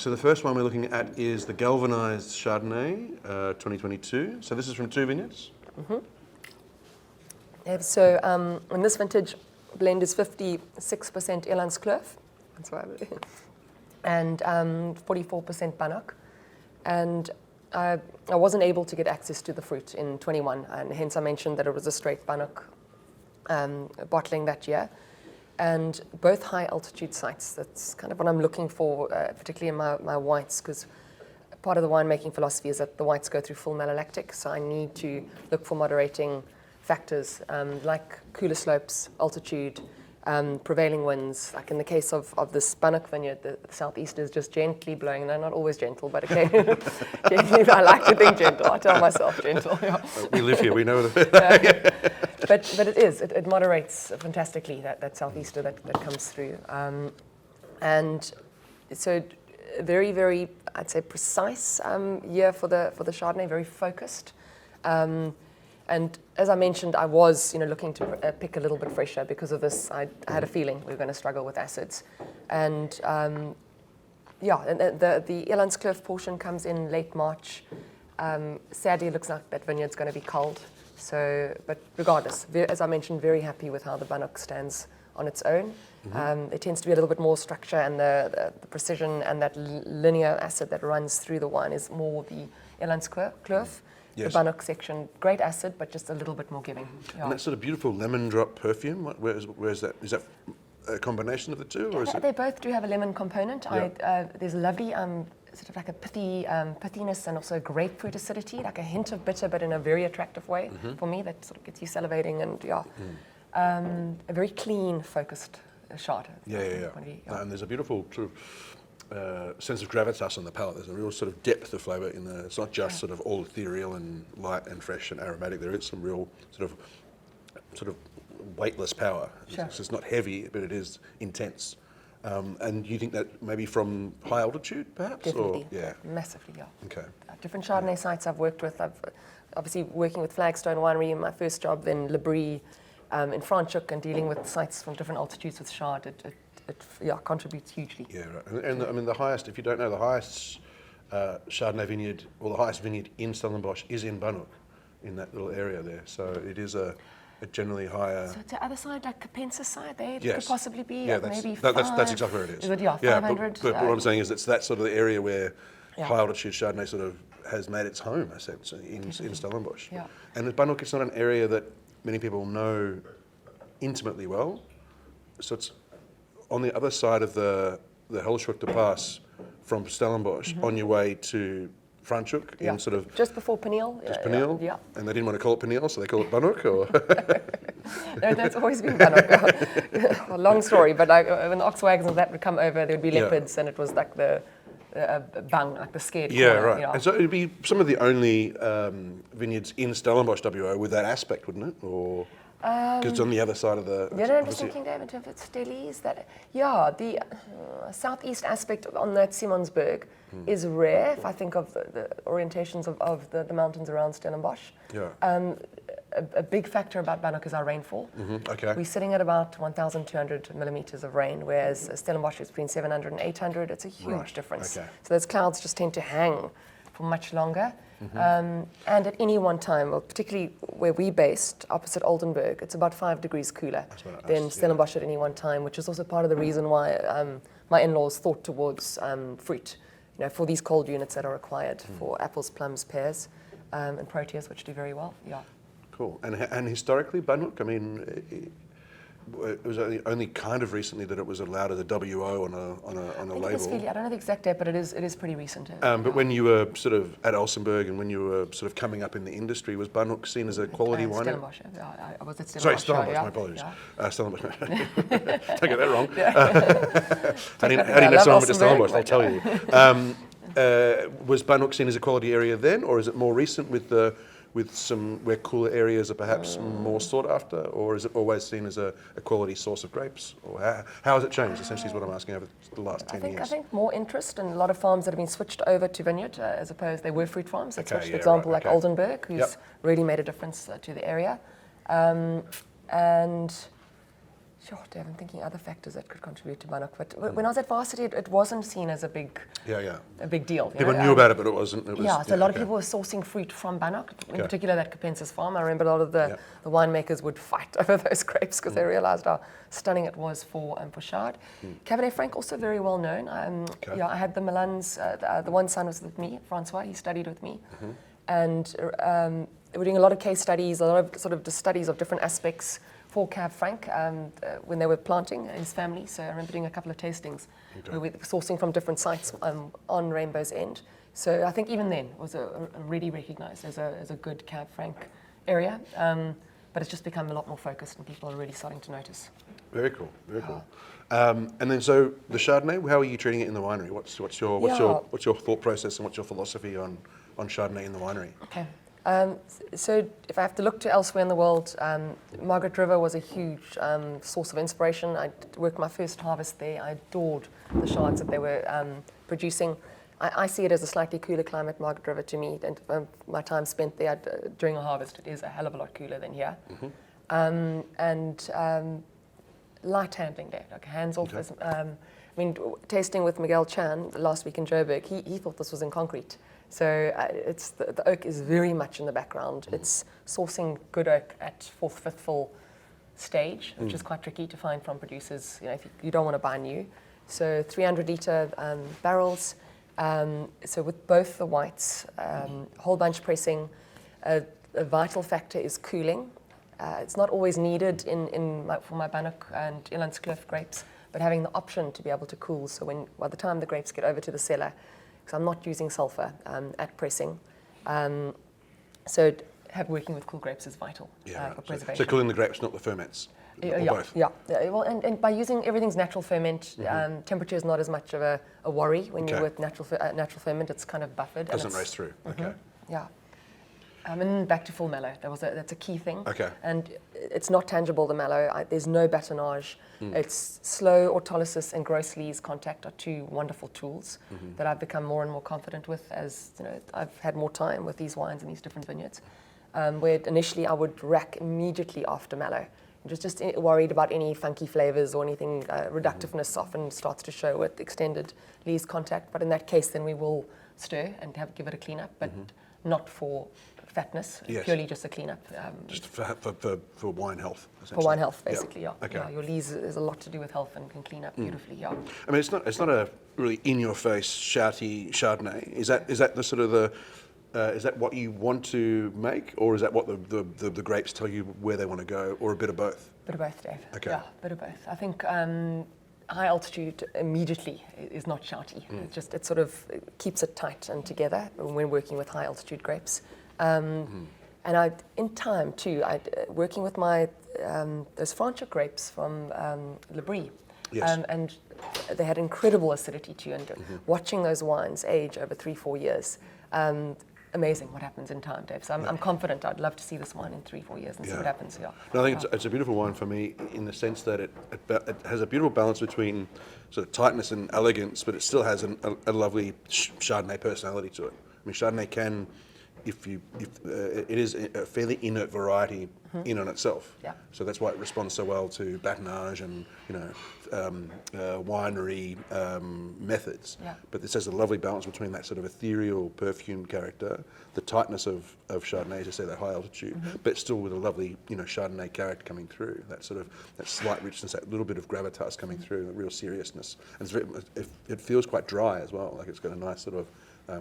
So the first one we're looking at is the Galvanized Chardonnay 2022. So this is from 2 vineyards. So in this vintage, blend is 56% Elandskloof, that's why and 44% Banhoek. And I wasn't able to get access to the fruit in 21, and hence I mentioned that it was a straight Banhoek bottling that year. And both high altitude sites, that's kind of what I'm looking for, particularly in my whites, because part of the winemaking philosophy is that the whites go through full malolactic, so I need to look for moderating factors like cooler slopes, altitude, prevailing winds. Like in the case of this Banhoek vineyard, the southeast is just gently blowing. No, not always gentle, but okay. Gently, I like to think gentle. I tell myself gentle. Yeah. We live here, we know it. But it moderates fantastically, that southeaster that comes through. And so very, very, I'd say precise year for the Chardonnay, very focused. And as I mentioned, I was looking to pick a little bit fresher because of this. I had a feeling we were going to struggle with acids. And the Elandskloof portion comes in late March. Sadly, it looks like that vineyard's going to be culled. So, but regardless, as I mentioned, very happy with how the Banhoek stands on its own. There tends to be a little bit more structure, and the precision and that linear acid that runs through the wine is more the Elandskloof. Yes. The Banhoek section, great acid, but just a little bit more giving. Yeah. And that sort of beautiful lemon drop perfume, where is that? Is that a combination of the two? Or is They both do have a lemon component. Yeah. There's a lovely sort of like a pithiness and also grapefruit acidity, like a hint of bitter, but in a very attractive way for me, that sort of gets you salivating, and a very clean, focused Chard. Yeah. And there's a beautiful sort of sense of gravitas on the palate. There's a real sort of depth of flavour in there. It's not just sort of all ethereal and light and fresh and aromatic. There is some real sort of weightless power. Sure. It's not heavy, but it is intense. And you think that maybe from high altitude, perhaps? Definitely. Or, yeah. Massively, yeah. Okay. Different Chardonnay sites I've worked with. I've obviously working with Flagstone Winery in my first job, then Le Brie in Franschhoek, and dealing with sites from different altitudes with Chard. It contributes hugely. Yeah, right. And I mean, the highest, if you don't know, the highest Chardonnay vineyard, or the highest vineyard in Stellenbosch is in Banhoek, in that little area there. So it is a generally higher. So to the other side, like Capensa side, there Yes. could possibly be That's exactly where it is. Is it, 500? But what I'm saying is it's that sort of the area where Yeah. high altitude Chardonnay sort of has made its home, essentially, in Stellenbosch. Yeah. And at Banhoek, it's not an area that many people know intimately well. So it's on the other side of the Hellschrote Pass from Stellenbosch on your way to Franschhoek in sort of just before Peniel. just Peniel. Yeah. And they didn't want to call it Peniel, so they call it Banhoek, or No, that's always been Banhoek. A long story, but when the ox wagons and that would come over, there would be leopards, and it was like the bang, like the scared corner, right. Yeah. And so it'd be some of the only vineyards in Stellenbosch, WA, with that aspect, wouldn't it? Or because it's on the other side of the. Yeah, no, just thinking, Dave, in terms of Stellies, the southeast aspect on that Simonsberg is rare. If I think of the orientations of the mountains around Stellenbosch. Yeah. A big factor about Banhoek is our rainfall. Okay. We're sitting at about 1,200 millimeters of rain, whereas Stellenbosch is between 700 and 800. It's a huge difference. Okay. So those clouds just tend to hang for much longer. And at any one time, well, particularly where we based, opposite Oldenburg, it's about 5 degrees cooler than Stellenbosch at any one time, which is also part of the reason why my in-laws thought towards fruit, for these cold units that are required for apples, plums, pears, and proteas, which do very well. Yeah. Cool. And historically, Banhoek, I mean, it was only kind of recently that it was allowed as a WO on a label. I don't know the exact date, but it is pretty recent. But when you were sort of at Elsenburg and when you were sort of coming up in the industry, was Banhoek seen as a quality wine? Stellenbosch. I was at Stellenbosch. Sorry, Stellenbosch. My apologies. Yeah. Stellenbosch. Don't get that wrong. How do you know someone went to Stellenbosch? I'll tell you. Was Banhoek seen as a quality area then, or is it more recent with some where cooler areas are perhaps more sought after, or is it always seen as a quality source of grapes? Or how has it changed, essentially, is what I'm asking over the last 10 years? I think more interest in a lot of farms that have been switched over to vineyard, as opposed, they were fruit farms that switched, for example, like Oldenburg, who's really made a difference to the area. And Sure, Dave, I'm thinking other factors that could contribute to Banhoek. But when I was at varsity, it wasn't seen as a big deal. People knew about it, but it wasn't. It was, so a lot of people were sourcing fruit from Banhoek, in particular that Capensis farm. I remember a lot of the winemakers would fight over those grapes because they realised how stunning it was for Chard. Cabernet Franc also very well known. I had the Milans, the one son was with me, Francois. He studied with me, and we're doing a lot of case studies, a lot of sort of the studies of different aspects for Cab Franc when they were planting his family. So I remember doing a couple of tastings where we were sourcing from different sites on Rainbow's End. So I think even then it was already recognised as a good Cab Franc area. But it's just become a lot more focused and people are really starting to notice. Very cool, very cool. And then so the Chardonnay, how are you treating it in the winery? What's your thought process and what's your philosophy on Chardonnay in the winery? Okay. So if I have to look to elsewhere in the world, Margaret River was a huge source of inspiration. I worked my first harvest there. I adored the Chards that they were producing. I see it as a slightly cooler climate, Margaret River, to me. And my time spent there during a harvest, it is a hell of a lot cooler than here. Light handling there, like hands off. Tasting with Miguel Chan last week in Joburg, he thought this was in concrete. So the oak is very much in the background. It's sourcing good oak at fourth, fifth fill stage, which is quite tricky to find from producers. If you don't want to buy new. So 300-litre barrels. So with both the whites, whole bunch pressing, a vital factor is cooling. It's not always needed for my Banhoek and Elandskloof grapes, but having the option to be able to cool. So by the time the grapes get over to the cellar, because I'm not using sulfur at pressing, so working with cool grapes is vital for preservation. So cooling the grapes, not the ferments. Both. Well, and by using everything's natural ferment, temperature is not as much of a worry when you're with natural ferment. It's kind of buffered. Doesn't race through. Okay. Yeah. And then back to full mallow. That's a key thing. Okay. And it's not tangible, the mallow. There's no batonnage. It's slow autolysis and gross lees contact are two wonderful tools that I've become more and more confident with as I've had more time with these wines and these different vineyards. Where initially I would rack immediately after mallow. Just worried about any funky flavors or anything. Reductiveness often starts to show with extended lees contact. But in that case, then we will stir and give it a clean up, but not for fatness, purely just a cleanup. Just for wine health, essentially. For wine health, basically, Okay. Your lees is a lot to do with health and can clean up beautifully, I mean, it's not a really in-your-face, shouty Chardonnay. Is that the sort of is that what you want to make, or is that what the grapes tell you where they want to go, or a bit of both? Bit of both, Dave. Okay. Yeah, bit of both. I think high altitude immediately is not shouty. It sort of keeps it tight and together when working with high altitude grapes. And in time too, working with my those Franschhoek grapes from Le Brie, and they had incredible acidity too. And watching those wines age over 3-4 years, amazing what happens in time, Dave. So I'm confident. I'd love to see this wine in 3-4 years and see what happens. Yeah. No, I think it's a beautiful wine for me in the sense that it has a beautiful balance between sort of tightness and elegance, but it still has a lovely Chardonnay personality to it. I mean, Chardonnay can. If it is a fairly inert variety in on itself, so that's why it responds so well to batonnage and winery methods. But this has a lovely balance between that sort of ethereal perfume character, the tightness of Chardonnay, as I say, that high altitude, but still with a lovely Chardonnay character coming through. That sort of that slight richness, that little bit of gravitas coming through, a real seriousness, and it feels quite dry as well. Like it's got a nice sort of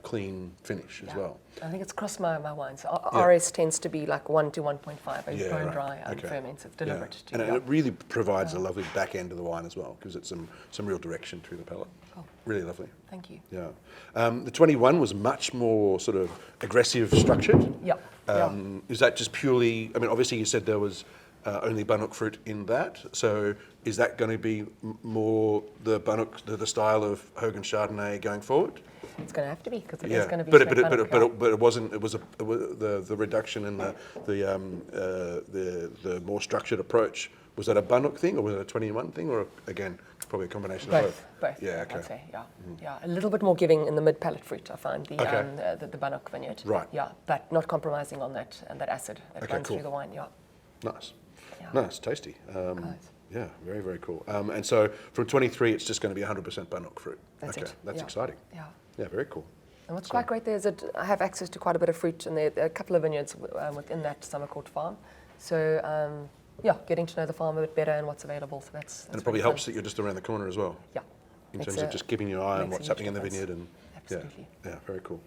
clean finish as well. I think it's across my wines. RS tends to be like 1 to 1.5 as bone dry ferments. It's deliberate. And it really provides a lovely back end of the wine as well, because it's some real direction through the palate. Cool. Really lovely. Thank you. Yeah. The 21 was much more sort of aggressive structured. Is that just purely, I mean, obviously you said there was only Banhoek fruit in that, so is that going to be more the Banhoek, the style of Hogan Chardonnay going forward? It's going to have to be, because it is going to be. But it wasn't. It was the reduction in the more structured approach. Was that a Banhoek thing, or was it a 21 thing, or again probably a combination of both? Both. Yeah. Okay. I'd say, yeah. A little bit more giving in the mid palate fruit. I find the Banhoek vineyard. Right. Yeah, but not compromising on that acid that runs through the wine. Yeah. Nice. Yeah. Nice, tasty. Yeah, very, very cool. And so from 23, it's just going to be 100% Banhoek fruit. That's okay, it. that's Yeah. exciting. Yeah. Yeah, very cool. And what's quite great there is that I have access to quite a bit of fruit, and there are a couple of vineyards within that summer court farm. So, yeah, getting to know the farm a bit better and what's available. So that's And it probably really helps that you're just around the corner as well. Yeah. In terms of just keeping your eye on makes a what's happening in the huge vineyard. And Absolutely. Yeah, very cool.